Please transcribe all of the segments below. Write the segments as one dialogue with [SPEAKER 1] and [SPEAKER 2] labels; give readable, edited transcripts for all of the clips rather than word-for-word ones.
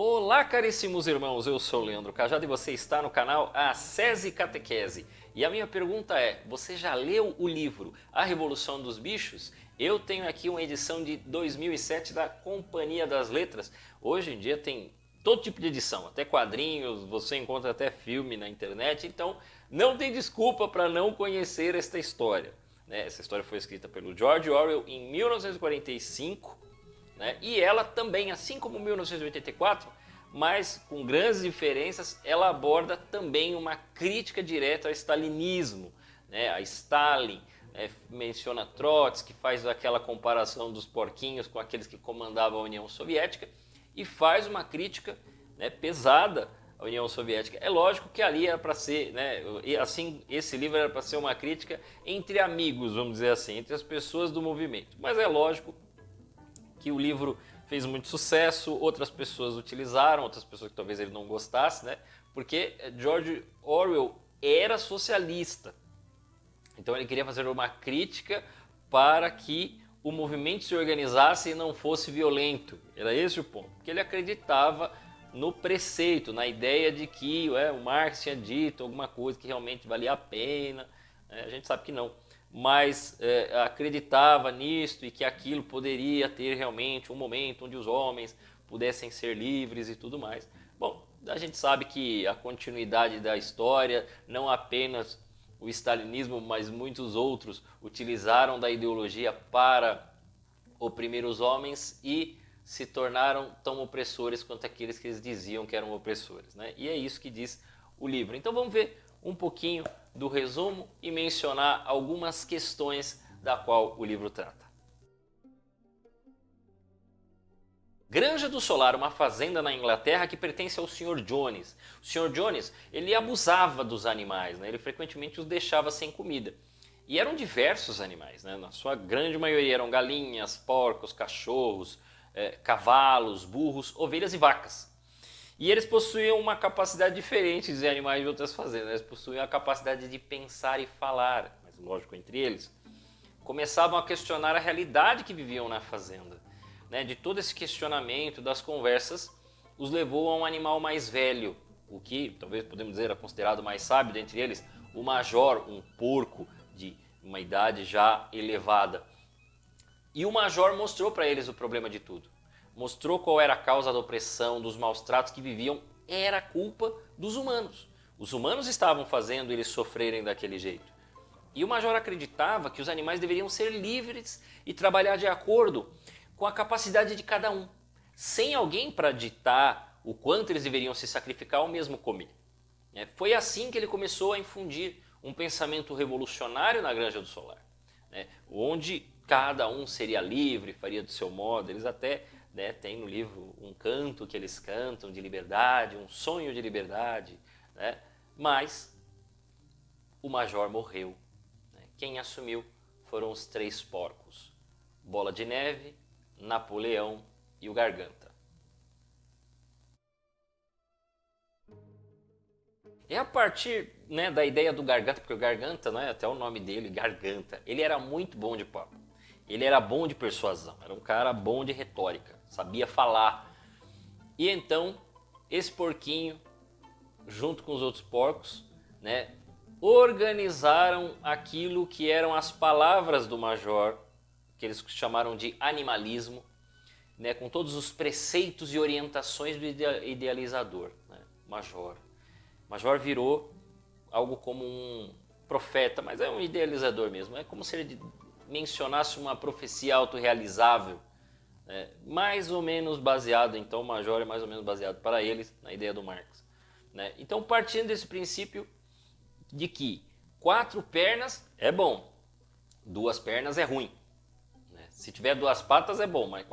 [SPEAKER 1] Olá, caríssimos irmãos, eu sou o Leandro Cajado e você está no canal Acese Catequese. E a minha pergunta é, você já leu o livro A Revolução dos Bichos? Eu tenho aqui uma edição de 2007 da Companhia das Letras. Hoje em dia tem todo tipo de edição, até quadrinhos, você encontra até filme na internet, então não tem desculpa para não conhecer esta história. Essa história foi escrita pelo George Orwell em 1945, e ela também, assim como 1984, mas com grandes diferenças, ela aborda também uma crítica direta ao stalinismo, a Stalin, menciona Trotsky, faz aquela comparação dos porquinhos com aqueles que comandavam a União Soviética e faz uma crítica pesada à União Soviética. É lógico que ali era para ser, assim, esse livro era para ser uma crítica entre amigos, vamos dizer assim, entre as pessoas do movimento, mas é lógico que o livro fez muito sucesso, outras pessoas utilizaram, outras pessoas que talvez ele não gostasse, porque George Orwell era socialista. Então ele queria fazer uma crítica para que o movimento se organizasse e não fosse violento. Era esse o ponto. Porque ele acreditava no preceito, na ideia de que o Marx tinha dito alguma coisa que realmente valia a pena. A gente sabe que não. Mas acreditava nisto e que aquilo poderia ter realmente um momento onde os homens pudessem ser livres e tudo mais. Bom, a gente sabe que a continuidade da história, não apenas o stalinismo, mas muitos outros utilizaram da ideologia para oprimir os homens e se tornaram tão opressores quanto aqueles que eles diziam que eram opressores. E é isso que diz o livro. Então vamos ver um pouquinho do resumo e mencionar algumas questões da qual o livro trata. Granja do Solar, uma fazenda na Inglaterra que pertence ao Sr. Jones. O Sr. Jones, ele abusava dos animais, ele frequentemente os deixava sem comida. E eram diversos animais, na sua grande maioria eram galinhas, porcos, cachorros, cavalos, burros, ovelhas e vacas. E eles possuíam uma capacidade diferente dos animais de outras fazendas. Eles possuíam a capacidade de pensar e falar, mas lógico, entre eles. Começavam a questionar a realidade que viviam na fazenda. De todo esse questionamento das conversas, os levou a um animal mais velho, o que talvez podemos dizer era considerado mais sábio dentre eles, o Major, um porco de uma idade já elevada. E o Major mostrou para eles o problema de tudo. Mostrou qual era a causa da opressão, dos maus tratos que viviam, era culpa dos humanos. Os humanos estavam fazendo eles sofrerem daquele jeito. E o Major acreditava que os animais deveriam ser livres e trabalhar de acordo com a capacidade de cada um, sem alguém para ditar o quanto eles deveriam se sacrificar ou mesmo comer. Foi assim que ele começou a infundir um pensamento revolucionário na Granja do Solar, onde cada um seria livre, faria do seu modo. Eles até tem no livro um canto que eles cantam de liberdade, um sonho de liberdade, mas o Major morreu. Quem assumiu foram os 3 porcos, Bola de Neve, Napoleão e o Garganta. É a partir da ideia do Garganta, porque o Garganta, até o nome dele, Garganta, ele era muito bom de papo. Ele era bom de persuasão, era um cara bom de retórica, sabia falar. E então, esse porquinho, junto com os outros porcos, organizaram aquilo que eram as palavras do Major, que eles chamaram de animalismo, com todos os preceitos e orientações do idealizador, Major. Major virou algo como um profeta, mas é um idealizador mesmo, é como se ele mencionasse uma profecia autorrealizável, mais ou menos baseado, então o Major é mais ou menos baseado para eles na ideia do Marx. Então, partindo desse princípio de que 4 pernas é bom, 2 pernas é ruim. Se tiver 2 patas é bom, mas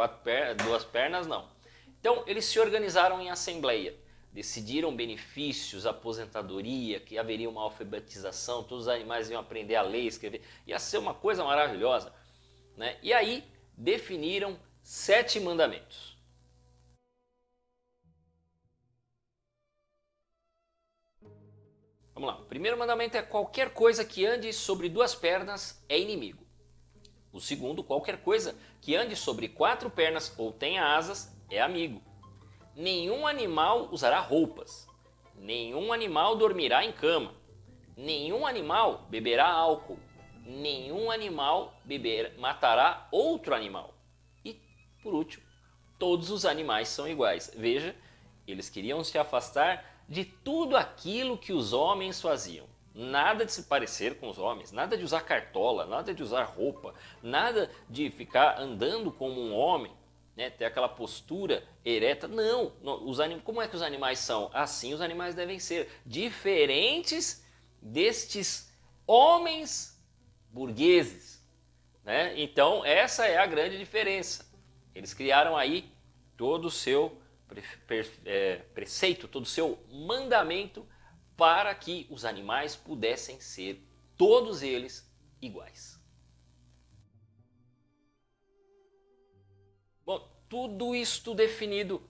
[SPEAKER 1] 2 pernas não. Então eles se organizaram em assembleia, decidiram benefícios, aposentadoria, que haveria uma alfabetização, todos os animais iam aprender a ler, escrever, ia ser uma coisa maravilhosa. E aí definiram 7 mandamentos. Vamos lá, o primeiro mandamento é: qualquer coisa que ande sobre 2 pernas é inimigo. O segundo: qualquer coisa que ande sobre 4 pernas ou tenha asas é amigo. nenhum animal usará roupas, nenhum animal dormirá em cama, nenhum animal beberá álcool, nenhum animal matará outro animal. E, por último, todos os animais são iguais. Veja, eles queriam se afastar de tudo aquilo que os homens faziam. Nada de se parecer com os homens, nada de usar cartola, nada de usar roupa, nada de ficar andando como um homem, né, ter aquela postura ereta. Não, como é que os animais são? Assim os animais devem ser, diferentes destes homens burgueses, né? Então essa é a grande diferença. Eles criaram aí todo o seu preceito, todo o seu mandamento para que os animais pudessem ser, todos eles, iguais. Bom, tudo isto definido,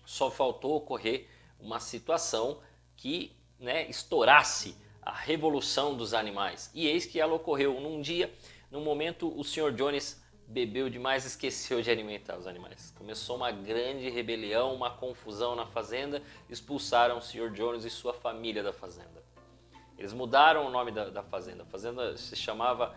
[SPEAKER 1] só faltou ocorrer uma situação que, né, estourasse a revolução dos animais. E eis que ela ocorreu num dia, num momento o Sr. Jones bebeu demais e esqueceu de alimentar os animais. Começou uma grande rebelião, uma confusão na fazenda, expulsaram o Sr. Jones e sua família da fazenda. Eles mudaram o nome da fazenda. A fazenda se chamava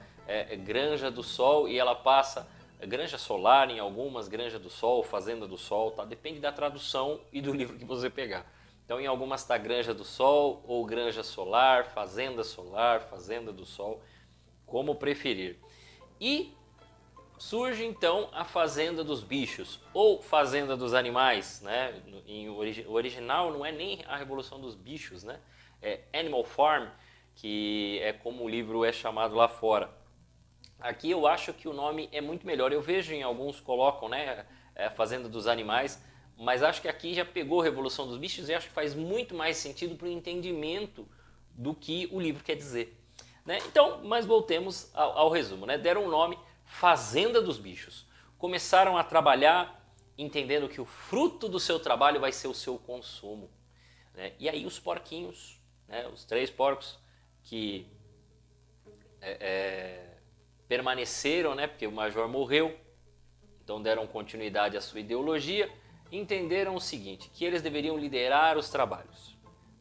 [SPEAKER 1] Granja do Sol e ela passa Granja Solar em algumas, Granja do Sol, Fazenda do Sol, tá? Depende da tradução e do livro que você pegar. Então em algumas está Granja do Sol ou Granja Solar, Fazenda do Sol, como preferir. E surge então a Fazenda dos Bichos, ou Fazenda dos Animais, né? O original não é nem a Revolução dos Bichos, né? É Animal Farm, que é como o livro é chamado lá fora. Aqui eu acho que o nome é muito melhor. Eu vejo em alguns colocam, né, Fazenda dos Animais, mas acho que aqui já pegou Revolução dos Bichos e acho que faz muito mais sentido para o entendimento do que o livro quer dizer, né? Então, mas voltemos ao resumo, né? Deram o nome Fazenda dos Bichos. Começaram a trabalhar entendendo que o fruto do seu trabalho vai ser o seu consumo, né? E aí os porquinhos, né, os 3 porcos que permaneceram, né, porque o major morreu, então deram continuidade à sua ideologia, entenderam o seguinte, que eles deveriam liderar os trabalhos.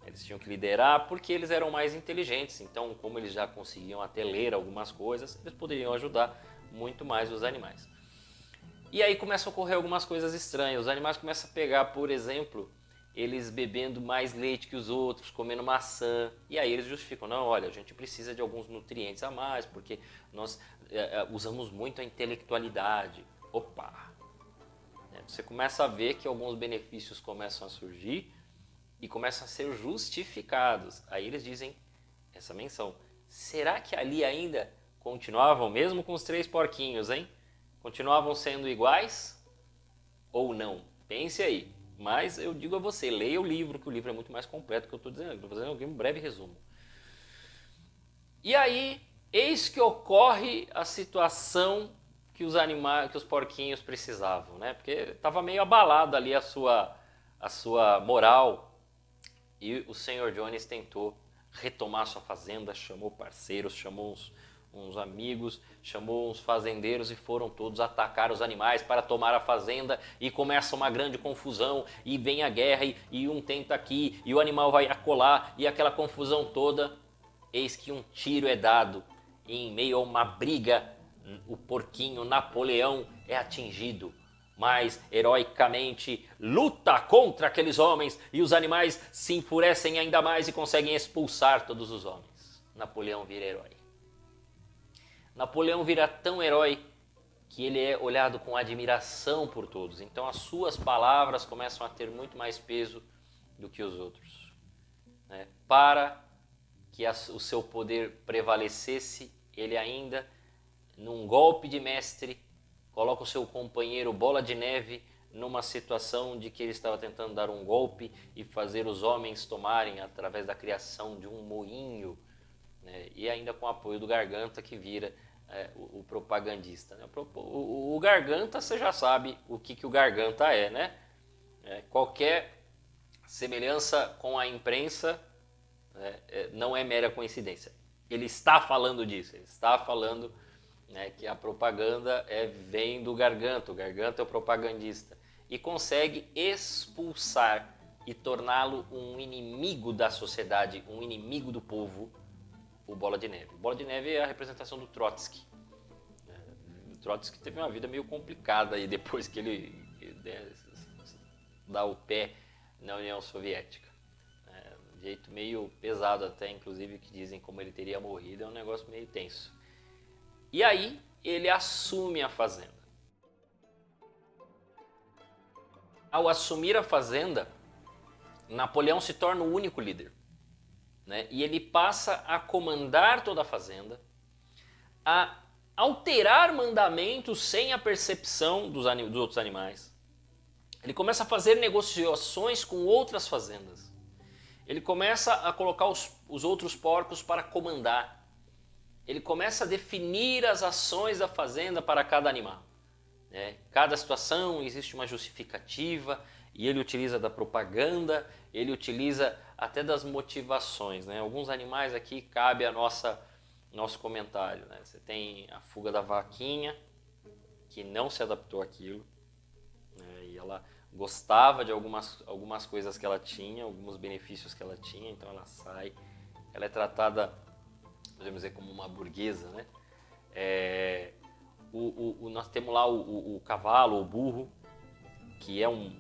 [SPEAKER 1] Eles tinham que liderar porque eles eram mais inteligentes, então como eles já conseguiam até ler algumas coisas, eles poderiam ajudar muito mais os animais. E aí começam a ocorrer algumas coisas estranhas, os animais começam a pegar, por exemplo, eles bebendo mais leite que os outros, comendo maçã, e aí eles justificam, não, olha, a gente precisa de alguns nutrientes a mais, porque nós usamos muito a intelectualidade. Opa! Você começa a ver que alguns benefícios começam a surgir e começam a ser justificados. Aí eles dizem essa menção. Será que ali ainda continuavam, mesmo com os 3 porquinhos, hein? Continuavam sendo iguais ou não? Pense aí. Mas eu digo a você, leia o livro, que o livro é muito mais completo do que eu estou dizendo. Estou fazendo aqui um breve resumo. E aí, eis que ocorre a situação que os porquinhos precisavam, né? Porque estava meio abalada ali a sua moral. E o Sr. Jones tentou retomar sua fazenda, chamou parceiros, chamou uns amigos, chamou uns fazendeiros e foram todos atacar os animais para tomar a fazenda e começa uma grande confusão e vem a guerra e um tenta aqui e o animal vai acolá e aquela confusão toda. Eis que um tiro é dado e em meio a uma briga o porquinho Napoleão é atingido, mas heroicamente luta contra aqueles homens e os animais se enfurecem ainda mais e conseguem expulsar todos os homens. Napoleão vira herói. Napoleão vira tão herói que ele é olhado com admiração por todos. Então as suas palavras começam a ter muito mais peso do que os outros, né? Para que o seu poder prevalecesse, ele ainda, num golpe de mestre, coloca o seu companheiro Bola de Neve numa situação de que ele estava tentando dar um golpe e fazer os homens tomarem através da criação de um moinho, né? E ainda com o apoio do Garganta, que vira o propagandista, né? O Garganta, você já sabe o que o Garganta é, né? Qualquer semelhança com a imprensa não é mera coincidência. Ele está falando disso, ele está falando, né, que a propaganda vem do Garganta, o Garganta é o propagandista. e consegue expulsar e torná-lo um inimigo da sociedade, um inimigo do povo, o Bola de Neve. O Bola de Neve é a representação do Trotsky. O Trotsky teve uma vida meio complicada aí depois que ele dá o pé na União Soviética. De jeito meio pesado até, inclusive, que dizem como ele teria morrido, é um negócio meio tenso. E aí ele assume a fazenda. Ao assumir a fazenda, Napoleão se torna o único líder, né? E ele passa a comandar toda a fazenda, a alterar mandamentos sem a percepção dos outros animais. Ele começa a fazer negociações com outras fazendas. Ele começa a colocar os outros porcos para comandar. Ele começa a definir as ações da fazenda para cada animal. Cada situação existe uma justificativa e ele utiliza da propaganda, ele utiliza até das motivações. Alguns animais aqui cabe a nosso comentário. Você tem a fuga da vaquinha, que não se adaptou àquilo, e ela gostava de algumas coisas que ela tinha, alguns benefícios que ela tinha, então ela sai. Ela é tratada, podemos dizer, como uma burguesa. Nós temos lá o cavalo, o burro, que é um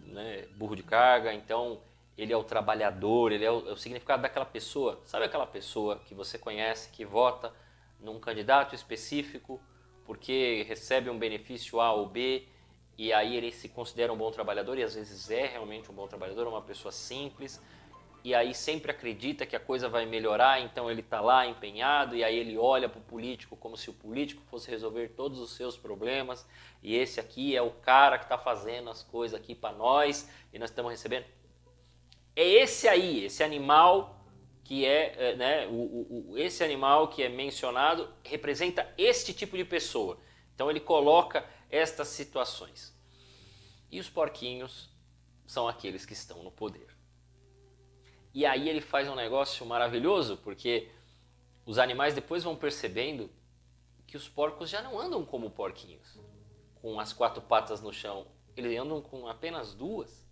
[SPEAKER 1] burro de carga, então ele é o trabalhador, ele é o significado daquela pessoa. Sabe aquela pessoa que você conhece, que vota num candidato específico porque recebe um benefício A ou B, e aí ele se considera um bom trabalhador, e às vezes é realmente um bom trabalhador, uma pessoa simples, e aí sempre acredita que a coisa vai melhorar, então ele está lá empenhado, e aí ele olha para o político como se o político fosse resolver todos os seus problemas, e esse aqui é o cara que está fazendo as coisas aqui para nós, e nós estamos recebendo. É esse aí, esse animal que esse animal que é mencionado representa este tipo de pessoa. Então ele coloca estas situações. E os porquinhos são aqueles que estão no poder. E aí ele faz um negócio maravilhoso, porque os animais depois vão percebendo que os porcos já não andam como porquinhos, com as 4 patas no chão. Eles andam com apenas 2.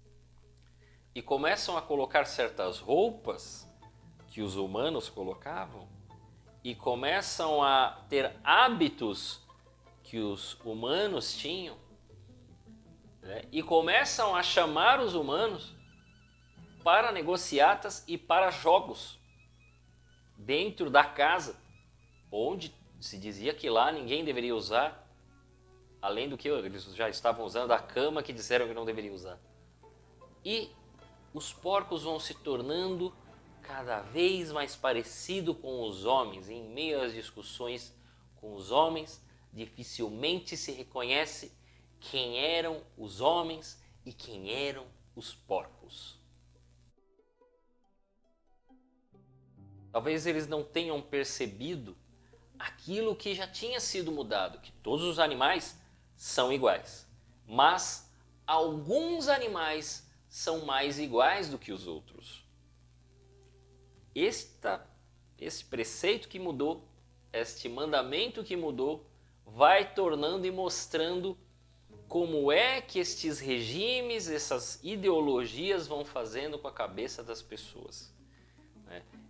[SPEAKER 1] E começam a colocar certas roupas que os humanos colocavam, e começam a ter hábitos que os humanos tinham, e começam a chamar os humanos para negociatas e para jogos dentro da casa, onde se dizia que lá ninguém deveria usar, além do que eles já estavam usando a cama que disseram que não deveria usar. E os porcos vão se tornando cada vez mais parecido com os homens. Em meio às discussões com os homens, dificilmente se reconhece quem eram os homens e quem eram os porcos. Talvez eles não tenham percebido aquilo que já tinha sido mudado, que todos os animais são iguais, mas alguns animais são mais iguais do que os outros. Esse preceito que mudou, este mandamento que mudou, vai tornando e mostrando como é que estes regimes, essas ideologias vão fazendo com a cabeça das pessoas.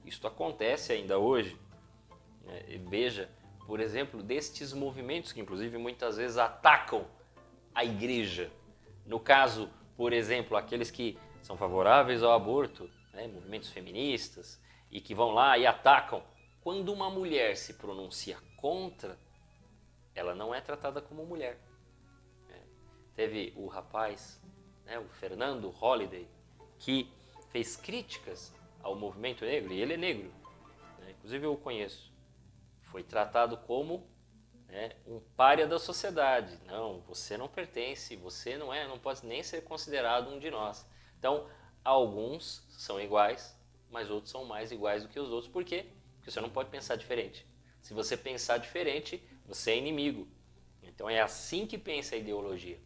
[SPEAKER 1] Isto acontece ainda hoje. Veja, por exemplo, destes movimentos que inclusive muitas vezes atacam a igreja. No caso, por exemplo, aqueles que são favoráveis ao aborto, movimentos feministas, e que vão lá e atacam. Quando uma mulher se pronuncia contra, ela não é tratada como mulher. Teve o rapaz, o Fernando Holliday, que fez críticas ao movimento negro, e ele é negro, inclusive eu o conheço. Foi tratado como um pária da sociedade. Não, você não pertence, você não pode nem ser considerado um de nós. Então, alguns são iguais, mas outros são mais iguais do que os outros. Por quê? Porque você não pode pensar diferente. Se você pensar diferente, você é inimigo. Então é assim que pensa a ideologia.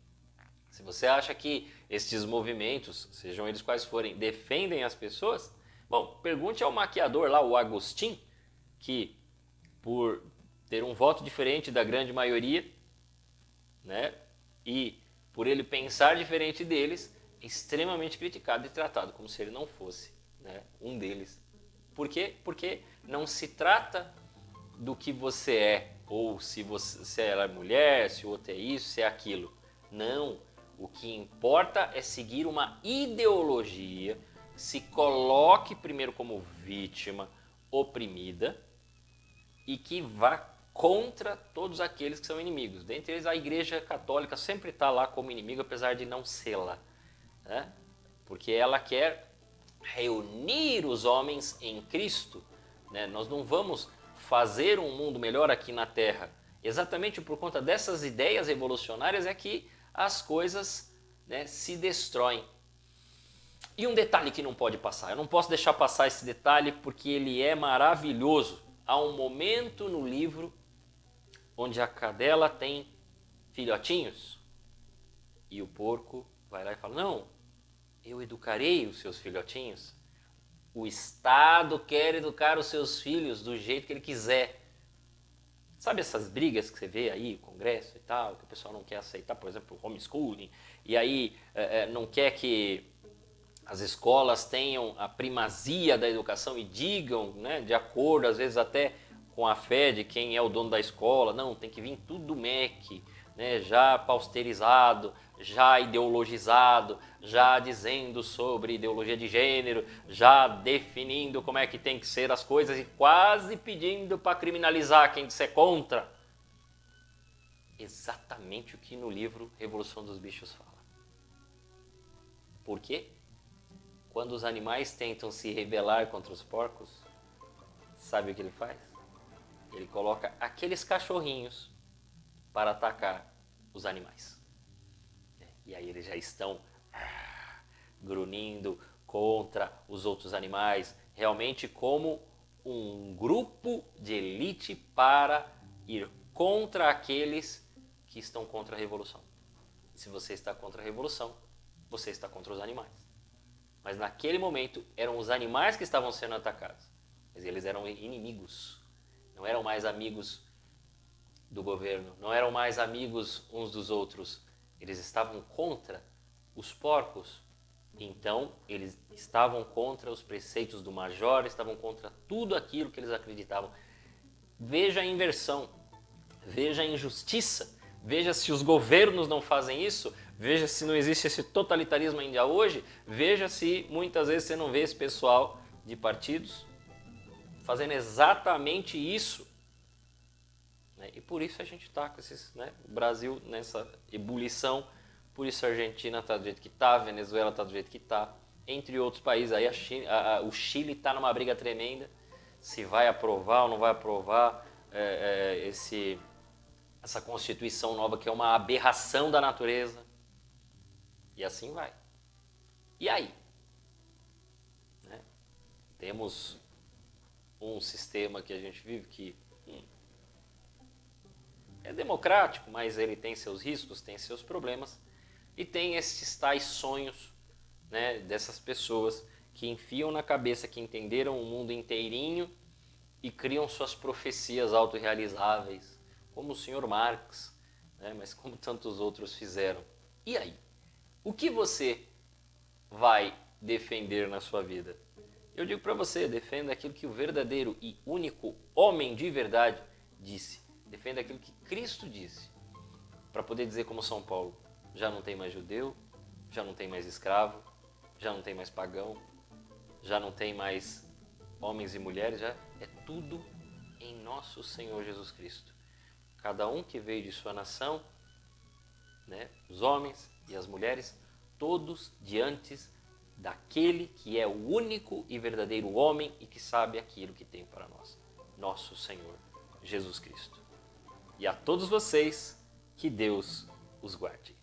[SPEAKER 1] Se você acha que estes movimentos, sejam eles quais forem, defendem as pessoas, bom, pergunte ao maquiador lá, o Agostinho, que por ter um voto diferente da grande maioria, e por ele pensar diferente deles, é extremamente criticado e tratado como se ele não fosse, né, um deles. Por quê? Porque não se trata do que você é, ou se ela é mulher, se o outro é isso, se é aquilo. Não, o que importa é seguir uma ideologia, se coloque primeiro como vítima, oprimida, e que vá contra todos aqueles que são inimigos. Dentre eles, a Igreja Católica sempre está lá como inimigo, apesar de não sê-la, né? Porque ela quer reunir os homens em Cristo, né? Nós não vamos fazer um mundo melhor aqui na Terra. Exatamente por conta dessas ideias revolucionárias é que as coisas, né, se destroem. E um detalhe que não pode passar, eu não posso deixar passar esse detalhe porque ele é maravilhoso. Há um momento no livro onde a cadela tem filhotinhos e o porco vai lá e fala: não, eu educarei os seus filhotinhos. O Estado quer educar os seus filhos do jeito que ele quiser. Sabe essas brigas que você vê aí, Congresso e tal, que o pessoal não quer aceitar, por exemplo, o homeschooling, e aí não quer que as escolas tenham a primazia da educação e digam, né, de acordo, às vezes até com a fé de quem é o dono da escola, não, tem que vir tudo do MEC, né, já pausterizado, já ideologizado, já dizendo sobre ideologia de gênero, já definindo como é que tem que ser as coisas e quase pedindo para criminalizar quem disser contra. Exatamente o que no livro Revolução dos Bichos fala. Por quê? Quando os animais tentam se rebelar contra os porcos, sabe o que ele faz? Ele coloca aqueles cachorrinhos para atacar os animais. E aí eles já estão grunhindo contra os outros animais, realmente como um grupo de elite para ir contra aqueles que estão contra a revolução. Se você está contra a revolução, você está contra os animais. Mas naquele momento eram os animais que estavam sendo atacados. Mas eles eram inimigos. Não eram mais amigos do governo. Não eram mais amigos uns dos outros. Eles estavam contra os porcos. Então eles estavam contra os preceitos do major, estavam contra tudo aquilo que eles acreditavam. Veja a inversão. Veja a injustiça. Veja se os governos não fazem isso. Veja se não existe esse totalitarismo ainda hoje. Veja se muitas vezes você não vê esse pessoal de partidos fazendo exatamente isso. E por isso a gente está com esses, né, o Brasil nessa ebulição. Por isso a Argentina está do jeito que está, a Venezuela está do jeito que está. Entre outros países, aí o Chile está numa briga tremenda. Se vai aprovar ou não vai aprovar essa Constituição nova, que é uma aberração da natureza. E assim vai. E aí? Né? Temos um sistema que a gente vive que é democrático, mas ele tem seus riscos, tem seus problemas. E tem esses tais sonhos, né, dessas pessoas que enfiam na cabeça que entenderam o mundo inteirinho e criam suas profecias autorrealizáveis, como o Sr. Marx, né, mas como tantos outros fizeram. E aí? O que você vai defender na sua vida? Eu digo para você, defenda aquilo que o verdadeiro e único homem de verdade disse. Defenda aquilo que Cristo disse. Para poder dizer como São Paulo, já não tem mais judeu, já não tem mais escravo, já não tem mais pagão, já não tem mais homens e mulheres, já é tudo em nosso Senhor Jesus Cristo. Cada um que veio de sua nação, né, os homens e as mulheres, todos diante daquele que é o único e verdadeiro homem e que sabe aquilo que tem para nós, nosso Senhor Jesus Cristo. E a todos vocês, que Deus os guarde.